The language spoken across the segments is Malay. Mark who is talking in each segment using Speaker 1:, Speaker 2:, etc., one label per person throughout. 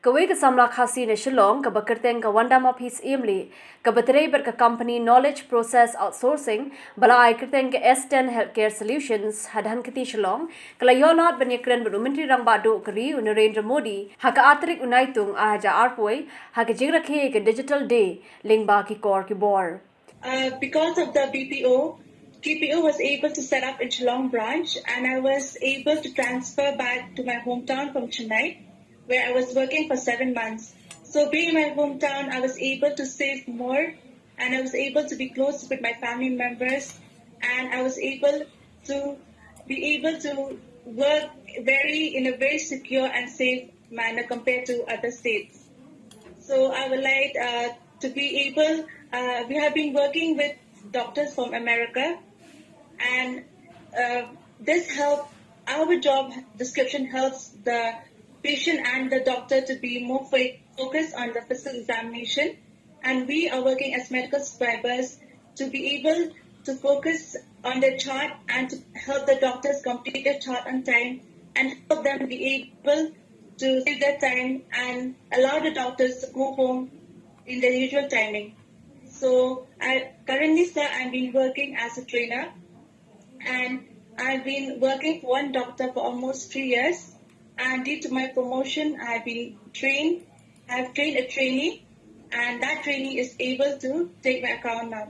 Speaker 1: Kawai ke samla khasi ne Shillong ke bekerteng ke Wanda Mapis Imli ke beterai ber ke company Knowledge Process Outsourcing bala ai kerteng ke S10 Healthcare Solutions hadhan keti Shillong ke layonat benyekren beru menteri rang badu keri Narendra Modi haka atrik unaitung aja arpoi haka jingrakhe ke Digital Day lingba ki kor ki bor.
Speaker 2: Because of the BPO, TPO was able to set up in Shillong branch, and I was able to transfer back to my hometown from Chennai, where I was working for 7 months. So being in my hometown, I was able to save more, and I was able to be close with my family members, and I was able to work in a very secure and safe manner compared to other states. So I would like to be able, we have been working with doctors from America, and this help, our job description helps the patient and the doctor to be more focused on the physical examination, and we are working as medical scribers to be able to focus on the chart and to help the doctors complete the chart on time and help them be able to save their time and allow the doctors to go home in their usual timing. So currently, sir, I've been working as a trainer, and I've been working for one doctor for almost 3 years. And due to my promotion, I've trained a trainee, and that trainee is able to take my account now.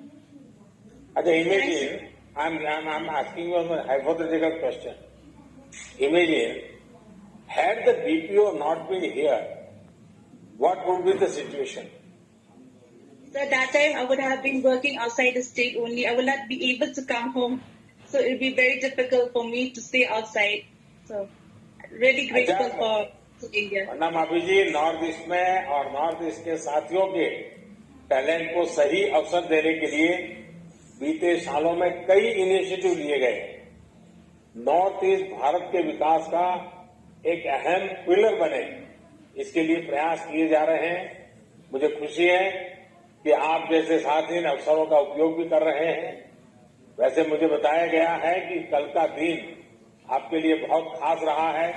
Speaker 3: Imagine, I'm asking you a hypothetical question. Imagine, had the BPO not been here, what would be the situation?
Speaker 2: So at that time, I would have been working outside the state only. I would not be able to come home. So it would be very difficult for me to stay outside. So really grateful for India.
Speaker 3: वरना माफी जी north east में और north east के साथियों के टैलेंट को सही अवसर देने के लिए बीते सालों में कई इनिशिएटिव लिए गए। नॉर्थ ईस्ट भारत के विकास का एक अहम पिलर बने, इसके लिए प्रयास किए जा रहे हैं। मुझे खुशी है कि आप जैसे साथी इन अवसरों का उपयोग भी कर रहे हैं। वैसे मुझे बताया गया है कि कल का दिन आपके लिए बहुत खास रहा है।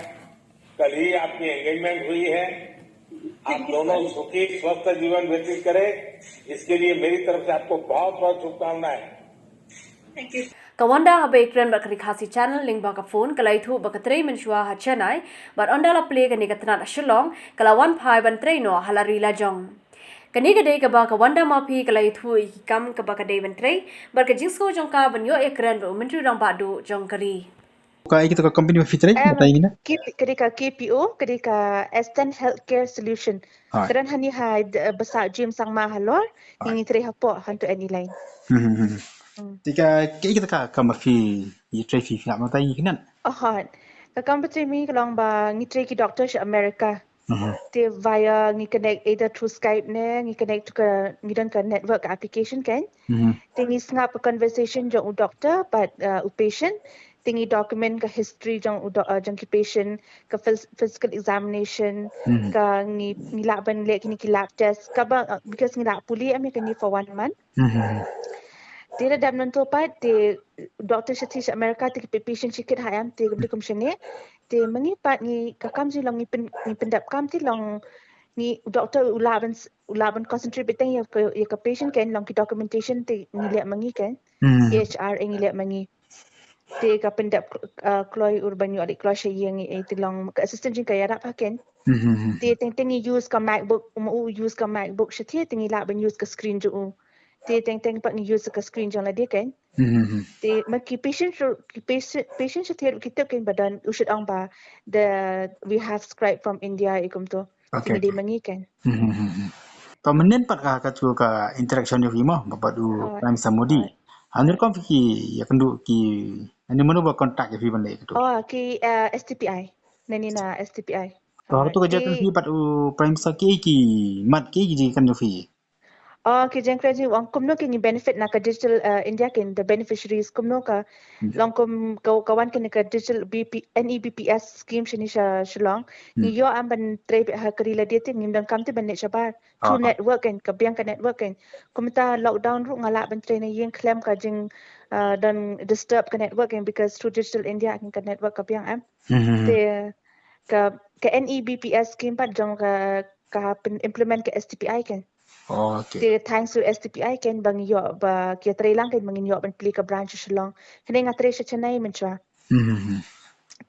Speaker 3: कल ही आपकी एंगेजमेंट हुई है। आप दोनों सुखी स्वस्थ जीवन व्यतीत करें, इसके लिए मेरी तरफ से आपको बहुत बहुत शुभकामनाएं।
Speaker 2: Thank you.
Speaker 1: Kawanda habekren bakri khasi channel link baka phone kalai thu bakatrei menshua ha Chennai but ondala play kani katna Shillong kalawan phai ban trei no halari la jong. Kani ka day ka ba Kawanda mapi kalai thu ikam ka baka day ban trei bar ka jingsko jong ka ban yo ekran ba menteri rang badu jong kari.
Speaker 4: Kaya kita ke company fitri mata ini na.
Speaker 5: Ketika KPO, ketika S10 Healthcare Solution.
Speaker 4: Hai.
Speaker 5: Keran hani had besar gym sang mahalor, ini teri hapo hantu any line.
Speaker 4: Jika kita ke mafi fitri fi nak mata ini kan.
Speaker 5: Han. Kakam betul mi kalau ba ngitri ki doctor si America. They via ngi connect either through Skype ne, ngi connect ke ngidan ke network application kan. Tingi ngap conversation jong doctor but patient. Tingi document ke history jong ki patient ke physical examination ke ngi laban le kini ki lab test ka ba because ngi lab puli ami kini for 1 month. Dia dah menentu pat di doktor syati Amerika ti patient sikit hayam ti beli komsene ti mengipat ni kakam si long ni pendap kam ti long ni doktor ulaban concentrate beteng ya ke patient kan long ki documentation ti ngiliat mengi kan EHR ngiliat mengi ti ka pendap kloi urban yo kloi yang ti long ke assistant jing kaya rak paken ti teng use ka MacBook use ka MacBook syati ti ngilak use ke screen jo ti teng pak ni use ke screen jang la dia kan ti maki patient syati kita kan badan usut ang ba we have scribe from India ikum tu
Speaker 4: Okay.
Speaker 5: dia mengi kan
Speaker 4: Kau menen pat ka tu ka interaction yo fimo bapak du Prime Samodi. Hanir kon fi ya kendu ki ani mano ba kontak ya fi bande tu.
Speaker 5: ki STPI nani na STPI
Speaker 4: To tu kerja tu fi pat Prime Saki ki mat ki ji kan yo fi.
Speaker 5: ki jengkraji wang kumno ki ni benefit na ka digital India kin the beneficiaries kumno ka long kum kawan kin ka digital NEBPS scheme shini Shillong ni yo am ban tre ha karila dia ti ngim dan kam ti ban net shabar through network kan ka biang ka network kan kumta lockdown ru ngala ban tre na yen claim ka jing dan disturb ka network kan because through digital India kan ka network ka biang am te ka ke NEBPS scheme pat jong ka implement ke STPI kan.
Speaker 4: Oh, okay.
Speaker 5: Ti thanks to STPI kan bang yo ba kia trailang kan bang yo ban pli ka branch shalong. Kene ngatre sha chanai menchwa.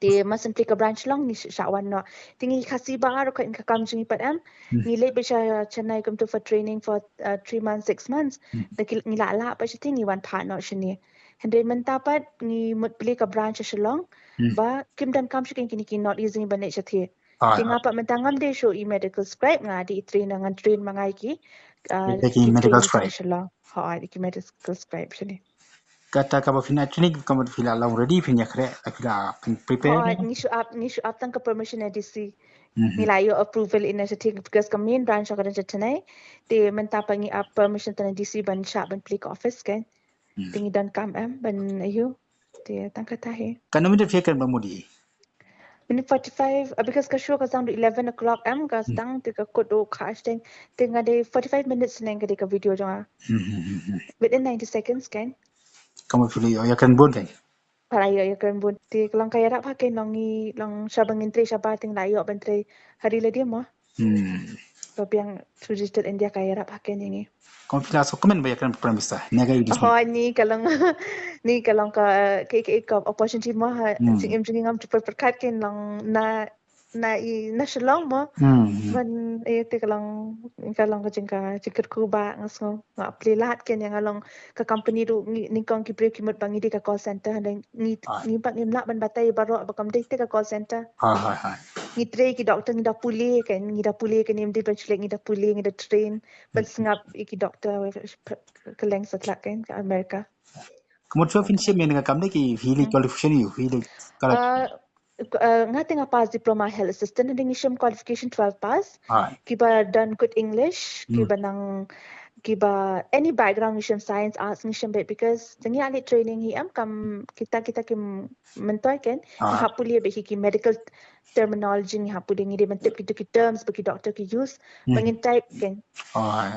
Speaker 5: Ti masan pli ka branch long ni shawan no. Tingi khasi bar ko in ka kam jingi pat am. Ni le bisha chanai come to for training for 3 months 6 months. Ni la la pa shi ni wan partner shini. Hende menta pat ni mut pli ka branch shalong. Ba kim dan kam shi kini ki not using ban ne shathi. Tinga pa mentangam de show medical scribe nga di train ngan train mangai ki
Speaker 4: Taking medical
Speaker 5: train
Speaker 4: scribe.
Speaker 5: shala ha di medical scribe shini
Speaker 4: Kata ka ba fina training kamu fila la ready fina kre fila prepare.
Speaker 5: ha ni show up tang ka permission edisi ni la yo approval in a thing because ka main branch ka dan chatnai te menta pa ngi up permission tan DC ban sha ban click office kan tingi dan kam am ban ayu te tang ka tahe
Speaker 4: Kana mi fikir mamudi.
Speaker 5: Minute 45 because ka show ka sound 11 o'clock am ka stang te ka kodo casting tinga de 45 minutes neng ka de ka video jonga within 90 seconds kan
Speaker 4: Kamu fila ya kan bon kan.
Speaker 5: para yo ya kan bun ti lang kaya rak pakai longi long sabang intri sabating layo bentre hari la dia mo papiang digital India kaya rak pakai ni
Speaker 4: Kamu fila so komen ba ya kan premisa. Naga idis.
Speaker 5: oh ni kalong ni kalong ka ka opportunity mo ha sing ngam tu perkat ken long na shalong mo man te kalong ka jingkar ku ba ngaso nga plilat ken yang along ka company ru ni kong ki break kimot bangi di ka call center dan ni pak ni nak ban batai baro bakam de te ka call center
Speaker 4: Ha.
Speaker 5: ni tre ki doctor ni da puli kan ni da puli kan ni ban chlek ni da puli ni da train ban singap ki doctor keleng satlak kan ka Amerika
Speaker 4: Kamu cuba finishing dengan kamu ki fili qualification you fili kalau
Speaker 5: ngating pass diploma health assistant and ngisham qualification 12 pass kiba done good English kiba nang kiba any background ngisham science arts ngisham bet because tangi ali training hi am kam kita kim mentoy ken hapuli be ki medical terminology ni hapuli ngi de mentip ki terms bagi doctor ki use bangin type ken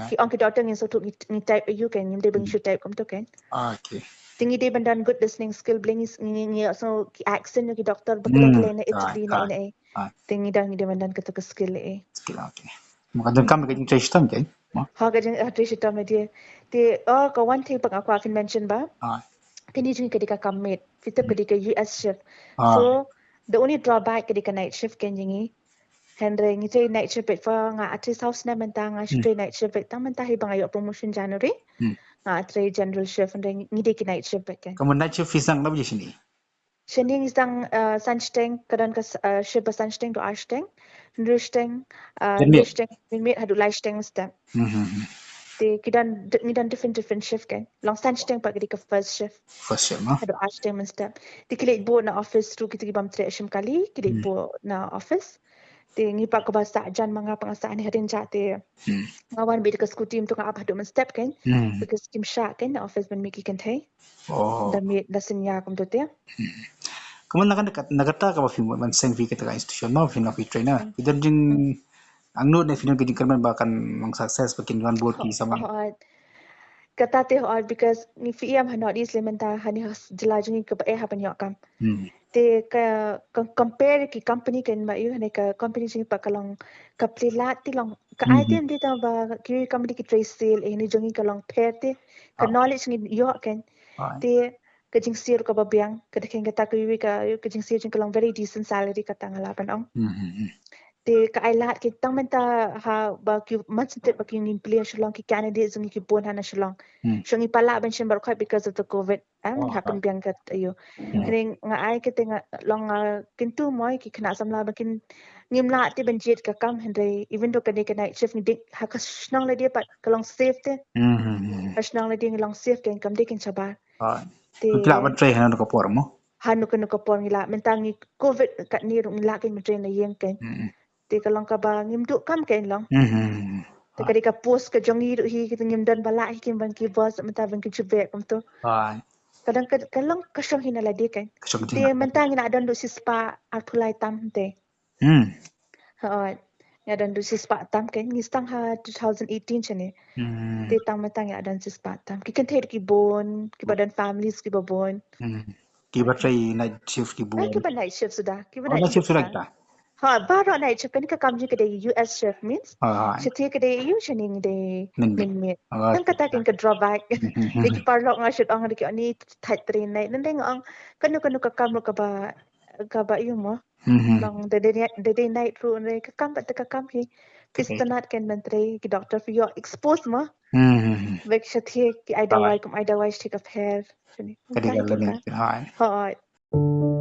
Speaker 5: ki on ki doctor ngin so tu ni type you ken ngi de bang should type kom to ken
Speaker 4: okay
Speaker 5: tingi de bandan good listening skill bling ngi so ki accent ki doctor bakle na Italy na ina tingi dan ngi de bandan ka skill
Speaker 4: skill okay makadang kamu kajing try system kan
Speaker 5: ha ka jeng atrisha ta media te ka one thing pang aku akan mention ba kini jing kedika kamit kita kedika US shift so the only drawback kedika night shift kan jingi Henry ngi tay night shift for nga artist house na mentang nga shift night shift tang mentah hi bang ayo promotion January nga tray general shift and ngi de ki night shift kan
Speaker 4: kamu night shift fisang na biji sini
Speaker 5: Shening isang sunsteng kadan ka shift sunsteng to ashteng nristeng mit hadu lasteng step Te kidan different shift kan long sunsteng pa kedika first shift hadu ashteng step ti kilit bo na office tu kita bam tre shim kali kilit bo na office te ngi pa ko basa jan mga pangasaan harin jate ngawan bi ka scooty tu nga apa do step kan because kim sha kan na office ban miki kan thai dan mi da sinya kom to te
Speaker 4: kamu nakata ka ba film man seng fi kita institution no film fi trainer idan jing ang no na film kajing kerman bahkan mang success bakin wan board ki sama
Speaker 5: kata te hard because ni fi am hanot is lementa hani has jelajungi ke ba hapan yakam te ka compare ki company kan ma yu ne ka company sing pa kalong ka plilat ti long ka item di ta ba ki company ki trace sale ni jongi kalong pair te ka knowledge ni yo kan te ka jing sir ka ba biang ka de ka ta ka jing sir jing kalong very decent salary ka tang la pan ong te ka ailat ki tang menta ha ba ki man sinte ba ki nin play shalong ki candidate zongi ki bon hana shalong shongi pala ban shim bar quite because of the covid happen biang ka ayo kring nga ai ke tenga long kintu moy ki khna samla ba kin ngimla ti ban jet ka kam hendre even though ka de ka night shift ni dik ha ka snong la dia pat kalong safe te snong la dia long safe ken kam de kin sabar
Speaker 4: te kila ban try hanan ko por mo
Speaker 5: hanu kan ko por ngila mentangi covid kat ni ru ngila ken train na yeng ken te kalong ka ba ngimdu kam ken long te ka post ka jongi ru hi kita ngimdan bala hi kin ban ki boss menta ban ki chube kom to kadang kalong kasong hinala di kan te mentang ina don do si spa atulai tam te ya don do si spa tam kan ngistang ha 2018 chane te tang mentang ya don si spa tam ki kan ki bon ki badan families ki babon
Speaker 4: ki ba try night shift ki bon
Speaker 5: ki ba night shift sudah ki ba
Speaker 4: night shift sudah kita
Speaker 5: Ha, baru naik Japan ke kamji ke US chef means.
Speaker 4: Alright.
Speaker 5: Setia ke EU shaning de
Speaker 4: Min
Speaker 5: min. Kan kata kan ke drawback. Deki parlok ngasut ang deki ni tight train naik. Nendeng ang kanu ke kam ke ba yung mo. Long de night ru ne ke kam ke kam hi. Pistanat kan menteri ke doctor for your expose mo. Vek setia ki idawai kum idawai stick of hair.
Speaker 4: Ketika lebih. Alright.
Speaker 5: Ha.